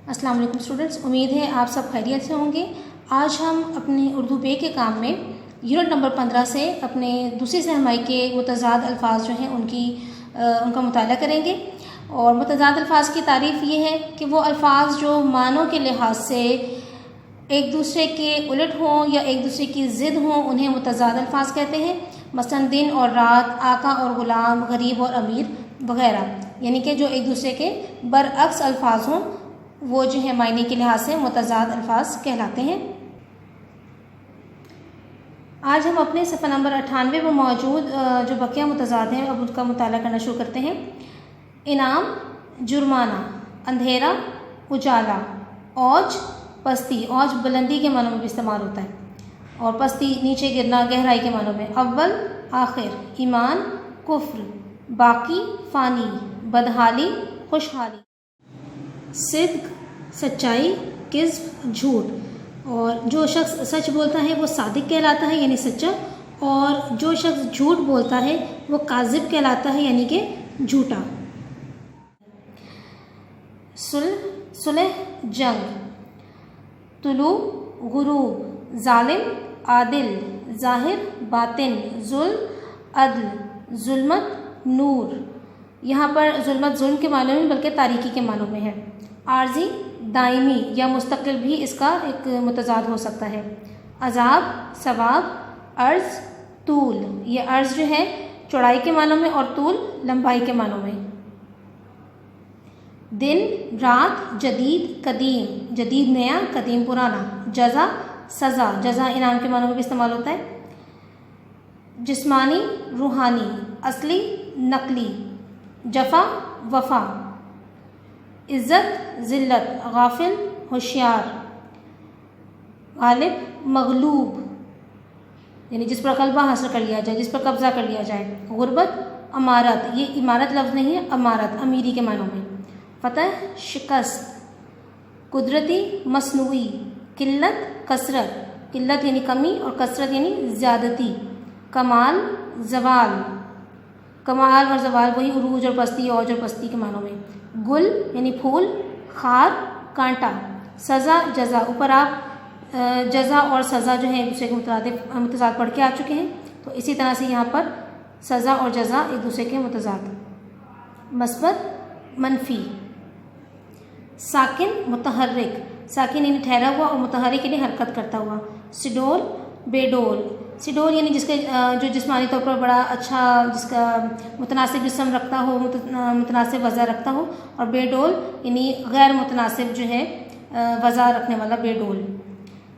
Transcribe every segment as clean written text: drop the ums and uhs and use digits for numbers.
السلام علیکم اسٹوڈنٹس، امید ہے آپ سب خیریت سے ہوں گے۔ آج ہم اپنے اردو بے کے کام میں یونٹ نمبر 15 سے اپنے دوسری سہمائی کے متضاد الفاظ جو ہیں ان کا مطالعہ کریں گے۔ اور متضاد الفاظ کی تعریف یہ ہے کہ وہ الفاظ جو معنوں کے لحاظ سے ایک دوسرے کے الٹ ہوں یا ایک دوسرے کی ضد ہوں انہیں متضاد الفاظ کہتے ہیں۔ مثلا دن اور رات، آقا اور غلام، غریب اور امیر وغیرہ، یعنی کہ جو ایک دوسرے کے برعکس الفاظ ہوں وہ جو ہے معنی کے لحاظ سے متضاد الفاظ کہلاتے ہیں۔ آج ہم اپنے صفحہ نمبر 98 میں موجود جو بقیہ متضاد ہیں اب ان کا مطالعہ کرنا شروع کرتے ہیں۔ انعام، جرمانہ، اندھیرا، اجالا، اوج، پستی۔ اوج بلندی کے معنوں میں بھی استعمال ہوتا ہے، اور پستی نیچے گرنا، گہرائی کے معنوں میں۔ اول، آخر، ایمان، کفر، باقی، فانی، بدحالی، خوشحالی۔ صدق، سچائی، کذب، جھوٹ۔ اور جو شخص سچ بولتا ہے وہ صادق کہلاتا ہے یعنی سچا، اور جو شخص جھوٹ بولتا ہے وہ کاذب کہلاتا ہے یعنی کہ جھوٹا۔ صلح، جنگ۔ طلوع، غروب۔ ظالم، عادل۔ ظاہر، باطن۔ ظلم، عدل۔ ظلمت، نور۔ یہاں پر ظلمت ظلم کے معنوں میں بلکہ تاریکی کے معنوں میں ہے۔ عارضی، دائمی یا مستقل بھی اس کا ایک متضاد ہو سکتا ہے۔ عذاب، ثواب۔ عرض، طول۔ یہ عرض جو ہے چوڑائی کے معنوں میں اور طول لمبائی کے معنوں میں۔ دن، رات۔ جدید، قدیم۔ جدید نیا، قدیم پرانا۔ جزا، سزا۔ جزا انعام کے معنوں میں بھی استعمال ہوتا ہے۔ جسمانی، روحانی۔ اصلی، نقلی۔ جفا، وفا۔ عزت، ذلت۔ غافل، ہوشیار۔ غالب، مغلوب، یعنی جس پر غلبہ حاصل کر لیا جائے، جس پر قبضہ کر لیا جائے۔ غربت، امارت۔ یہ امارت لفظ نہیں ہے، امارت امیری کے معنوں میں۔ فتح، شکست۔ قدرتی، مصنوعی۔ قلت، کثرت۔ قلت یعنی کمی اور کثرت یعنی زیادتی۔ کمال، زوال۔ کمال اور زوال وہی عروج اور پستی، اوج اور پستی کے معنوں میں۔ گل یعنی پھول، خار، کانٹا۔ سزا، جزا۔ اوپر آپ جزا اور سزا جو ہے ایک دوسرے کے متضاد پڑھ کے آ چکے ہیں، تو اسی طرح سے یہاں پر سزا اور جزا ایک دوسرے کے متضاد۔ مثبت، منفی۔ ساکن، متحرک۔ ساکن یعنی ٹھہرا ہوا اور متحرک یعنی حرکت کرتا ہوا۔ سڈول، بے ڈول۔ سڈول یعنی جس کے جو جسمانی طور پر بڑا اچھا، جس کا متناسب جسم رکھتا ہو، متناسب وزن رکھتا ہو، اور بے ڈول یعنی غیر متناسب جو ہے وزن رکھنے والا بے ڈول۔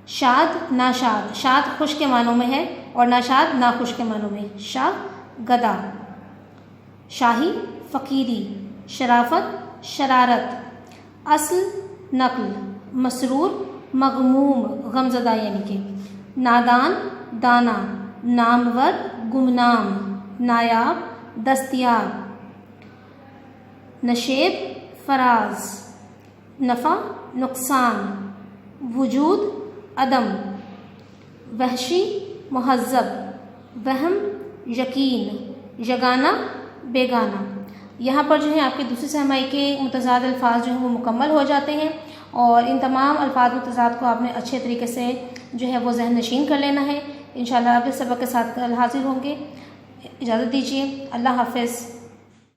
شاد، ناشاد۔ شاد خوش کے معنوں میں ہے اور ناشاد ناخوش کے معنوں میں۔ شاہ، گدا۔ شاہی، فقیری۔ شرافت، شرارت۔ اصل، نقل۔ مسرور، مغموم، غمزدہ یعنی کہ۔ نادان، دانا۔ نامور، گمنام۔ نایاب، دستیاب۔ نشیب، فراز۔ نفع، نقصان۔ وجود، عدم۔ وحشی، مہذب۔ وہم، یقین۔ یگانہ، بیگانہ۔ یہاں پر جو ہے آپ کے دوسری سہمائی کے متضاد الفاظ جو ہیں وہ مکمل ہو جاتے ہیں، اور ان تمام الفاظ متضاد کو آپ نے اچھے طریقے سے جو ہے وہ ذہن نشین کر لینا ہے۔ انشاءاللہ اگلے سبق کے ساتھ کل حاضر ہوں گے۔ اجازت دیجیے، اللہ حافظ۔